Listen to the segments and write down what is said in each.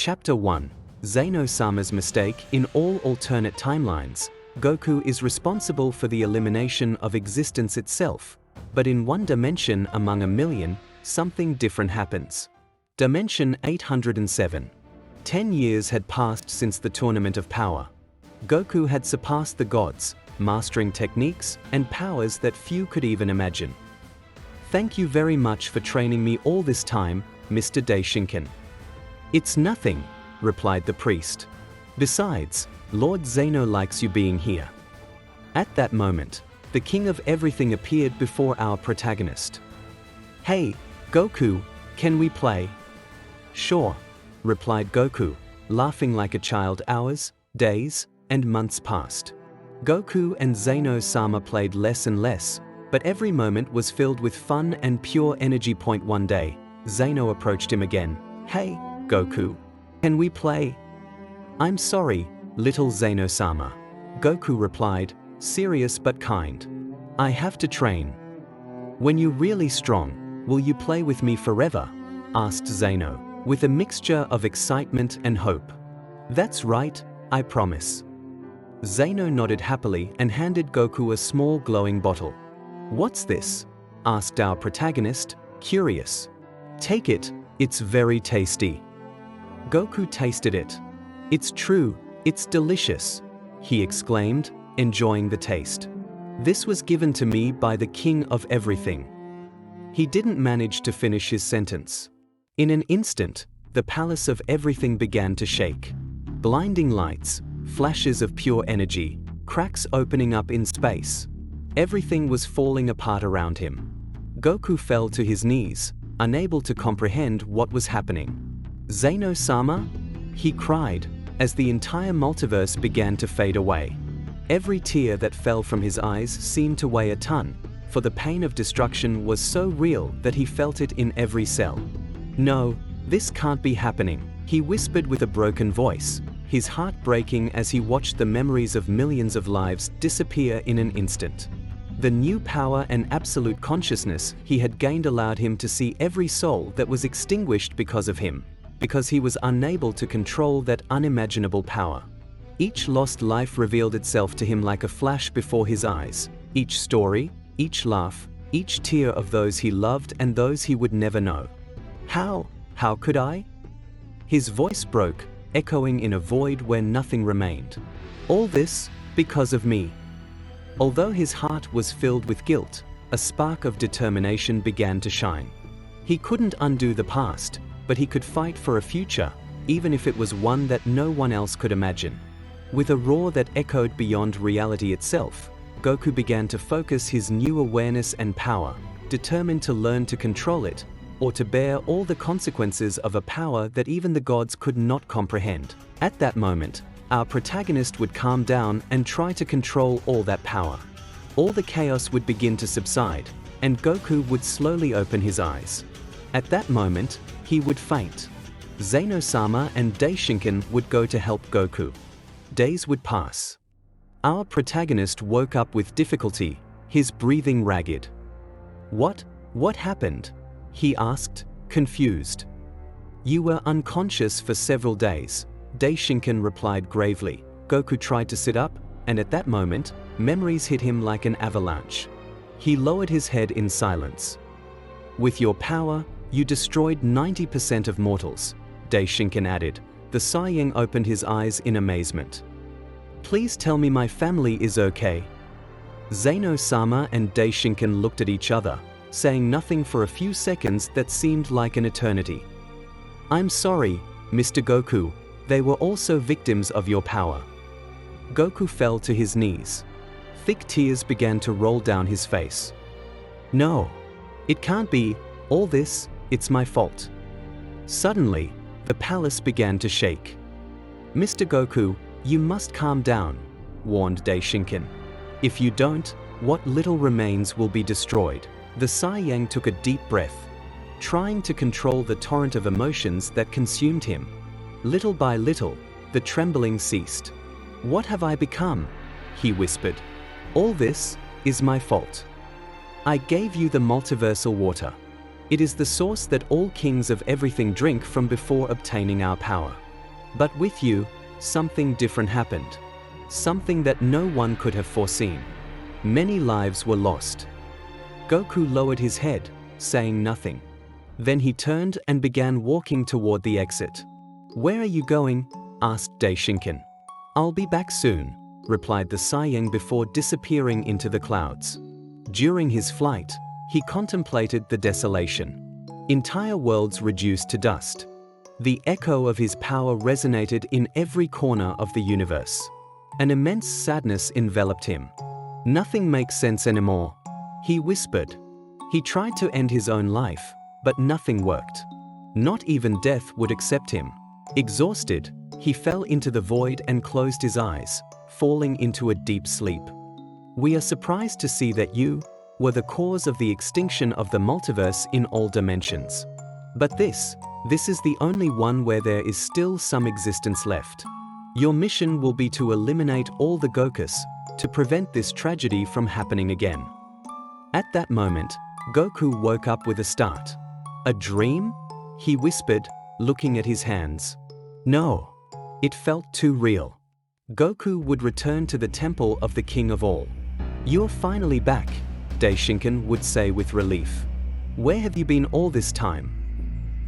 Chapter 1. Zeno-sama's mistake. In all alternate timelines, Goku is responsible for the elimination of existence itself, but in one dimension among a million, something different happens. Dimension 807. 10 years had passed since the Tournament of Power. Goku had surpassed the gods, mastering techniques and powers that few could even imagine. "Thank you very much for training me all this time, Mr. Daishinkan." "It's nothing," replied the priest. "Besides, Lord Zeno likes you being here." At that moment, the king of everything appeared before our protagonist. "Hey, Goku, can we play?" "Sure," replied Goku, laughing like a child. Hours, days, and months passed. Goku and Zeno-sama played less and less, but every moment was filled with fun and pure energy. One day, Zeno approached him again. "Hey, Goku, can we play?" "I'm sorry, little Zeno-sama," Goku replied, serious but kind. "I have to train." "When you're really strong, will you play with me forever?" asked Zeno, with a mixture of excitement and hope. "That's right, I promise." Zeno nodded happily and handed Goku a small glowing bottle. "What's this?" asked our protagonist, curious. "Take it, it's very tasty." Goku tasted it. "It's true, it's delicious," he exclaimed, enjoying the taste. "This was given to me by the king of everything." He didn't manage to finish his sentence. In an instant, the palace of everything began to shake. Blinding lights, flashes of pure energy, cracks opening up in space. Everything was falling apart around him. Goku fell to his knees, unable to comprehend what was happening. "Zeno-sama?" he cried, as the entire multiverse began to fade away. Every tear that fell from his eyes seemed to weigh a ton, for the pain of destruction was so real that he felt it in every cell. "No, this can't be happening," he whispered with a broken voice, his heart breaking as he watched the memories of millions of lives disappear in an instant. The new power and absolute consciousness he had gained allowed him to see every soul that was extinguished because of him, because he was unable to control that unimaginable power. Each lost life revealed itself to him like a flash before his eyes. Each story, each laugh, each tear of those he loved and those he would never know. How could I?" His voice broke, echoing in a void where nothing remained. "All this, because of me." Although his heart was filled with guilt, a spark of determination began to shine. He couldn't undo the past, but he could fight for a future, even if it was one that no one else could imagine. With a roar that echoed beyond reality itself, Goku began to focus his new awareness and power, determined to learn to control it, or to bear all the consequences of a power that even the gods could not comprehend. At that moment, our protagonist would calm down and try to control all that power. All the chaos would begin to subside, and Goku would slowly open his eyes. At that moment, he would faint. Zeno-sama and Daishinkan would go to help Goku. Days would pass. Our protagonist woke up with difficulty, his breathing ragged. What happened?" he asked, confused. "You were unconscious for several days," Daishinkan replied gravely. Goku tried to sit up, and at that moment, memories hit him like an avalanche. He lowered his head in silence. "With your power, you destroyed 90% of mortals," Daishinkan added. The Saiyang opened his eyes in amazement. "Please tell me my family is okay." Zeno-sama and Daishinkan looked at each other, saying nothing for a few seconds that seemed like an eternity. "I'm sorry, Mr. Goku, they were also victims of your power." Goku fell to his knees. Thick tears began to roll down his face. "No, it can't be, all this, it's my fault." Suddenly, the palace began to shake. "Mr. Goku, you must calm down," warned Daishinkan. "If you don't, what little remains will be destroyed." The Saiyang took a deep breath, trying to control the torrent of emotions that consumed him. Little by little, the trembling ceased. "What have I become?" he whispered. "All this is my fault. I gave you the multiversal water. It is the source that all kings of everything drink from before obtaining our power. But with you, something different happened. Something that no one could have foreseen. Many lives were lost. Goku lowered his head, saying nothing. Then he turned and began walking toward the exit. "Where are you going?" asked Daishinkan. "I'll be back soon," replied the Saiyang before disappearing into the clouds. During his flight, he contemplated the desolation. Entire worlds reduced to dust. The echo of his power resonated in every corner of the universe. An immense sadness enveloped him. "Nothing makes sense anymore," he whispered. He tried to end his own life, but nothing worked. Not even death would accept him. Exhausted, he fell into the void and closed his eyes, falling into a deep sleep. "We are surprised to see that you were the cause of the extinction of the multiverse in all dimensions. But this is the only one where there is still some existence left. Your mission will be to eliminate all the Gokus, to prevent this tragedy from happening again." At that moment, Goku woke up with a start. "A dream?" he whispered, looking at his hands. No. It felt too real. Goku would return to the temple of the King of All. "You're finally back," Daishinkan would say with relief. "Where have you been all this time?"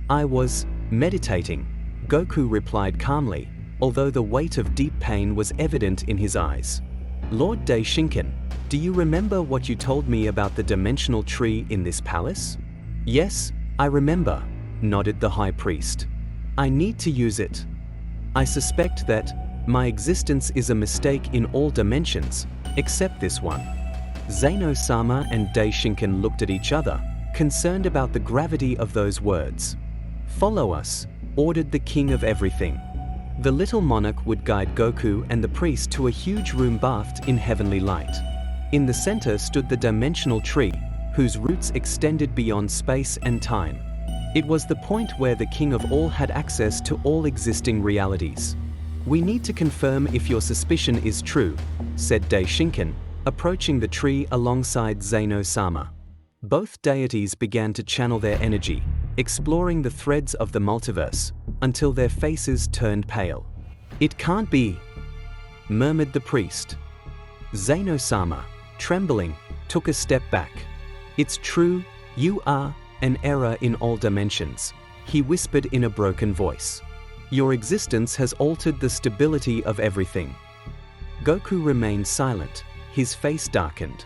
"I was meditating," Goku replied calmly, although the weight of deep pain was evident in his eyes. "Lord Daishinkan, do you remember what you told me about the dimensional tree in this palace?" "Yes, I remember," nodded the High Priest. "I need to use it. I suspect that my existence is a mistake in all dimensions, except this one." Zeno-sama and Daishinkan looked at each other, concerned about the gravity of those words. "Follow us," ordered the King of Everything. The little monarch would guide Goku and the priest to a huge room bathed in heavenly light. In the center stood the dimensional tree, whose roots extended beyond space and time. It was the point where the King of All had access to all existing realities. "We need to confirm if your suspicion is true," said Daishinkan, approaching the tree alongside Zeno-sama. Both deities began to channel their energy, exploring the threads of the multiverse, until their faces turned pale. "It can't be," murmured the priest. Zeno-sama, trembling, took a step back. "It's true, you are an error in all dimensions," he whispered in a broken voice. "Your existence has altered the stability of everything." Goku remained silent, his face darkened.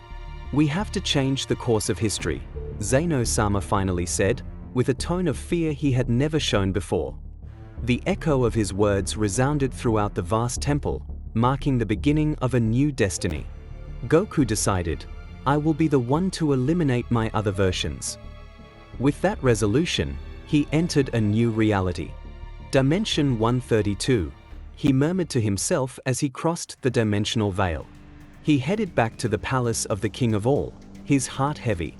"We have to change the course of history," Zeno-sama finally said, with a tone of fear he had never shown before. The echo of his words resounded throughout the vast temple, marking the beginning of a new destiny. Goku decided, "I will be the one to eliminate my other versions." With that resolution, he entered a new reality. Dimension 132, he murmured to himself as he crossed the dimensional veil. He headed back to the palace of the King of All, his heart heavy.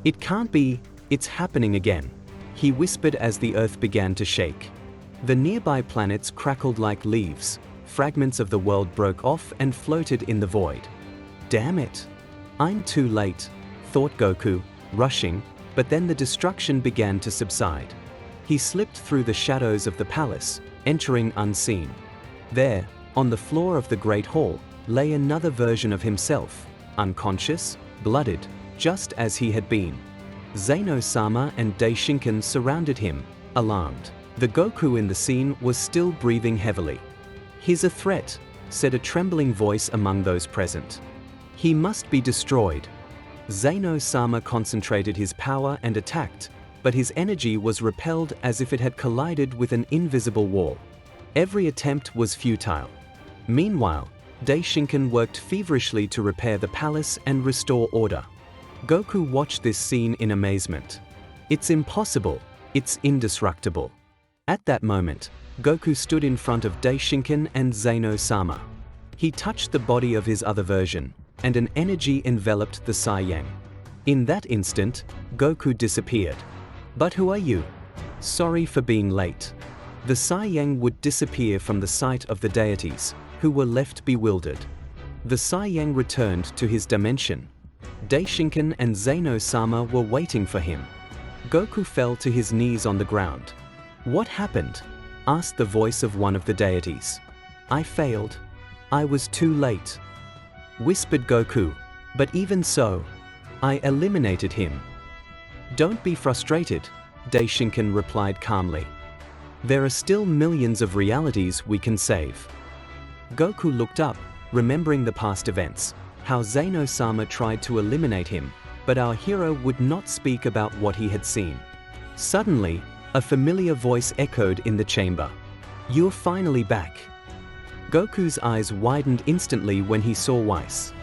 "It can't be, it's happening again," he whispered as the earth began to shake. The nearby planets crackled like leaves, fragments of the world broke off and floated in the void. "Damn it! I'm too late," thought Goku, rushing, but then the destruction began to subside. He slipped through the shadows of the palace, entering unseen. There, on the floor of the Great Hall, lay another version of himself, unconscious, blooded, just as he had been. Zeno-sama and Daishinkan surrounded him, alarmed. The Goku in the scene was still breathing heavily. "He's a threat," said a trembling voice among those present. "He must be destroyed." Zeno-sama concentrated his power and attacked, but his energy was repelled as if it had collided with an invisible wall. Every attempt was futile. Meanwhile, Daishinkan worked feverishly to repair the palace and restore order. Goku watched this scene in amazement. "It's impossible, it's indestructible." At that moment, Goku stood in front of Daishinkan and Zeno-sama. He touched the body of his other version, and an energy enveloped the Saiyang. In that instant, Goku disappeared. "But who are you?" "Sorry for being late." The Saiyang would disappear from the sight of the deities, who were left bewildered. The Saiyang returned to his dimension. Daishinkan and Zeno-sama were waiting for him. Goku fell to his knees on the ground. "What happened?" asked the voice of one of the deities. I failed. I was too late, whispered Goku. But even so, I eliminated him. Don't be frustrated, Daishinkan replied calmly. There are still millions of realities we can save. Goku looked up, remembering the past events, how Zeno-sama tried to eliminate him, but our hero would not speak about what he had seen. Suddenly, a familiar voice echoed in the chamber. You're finally back. Goku's eyes widened instantly when he saw Whis.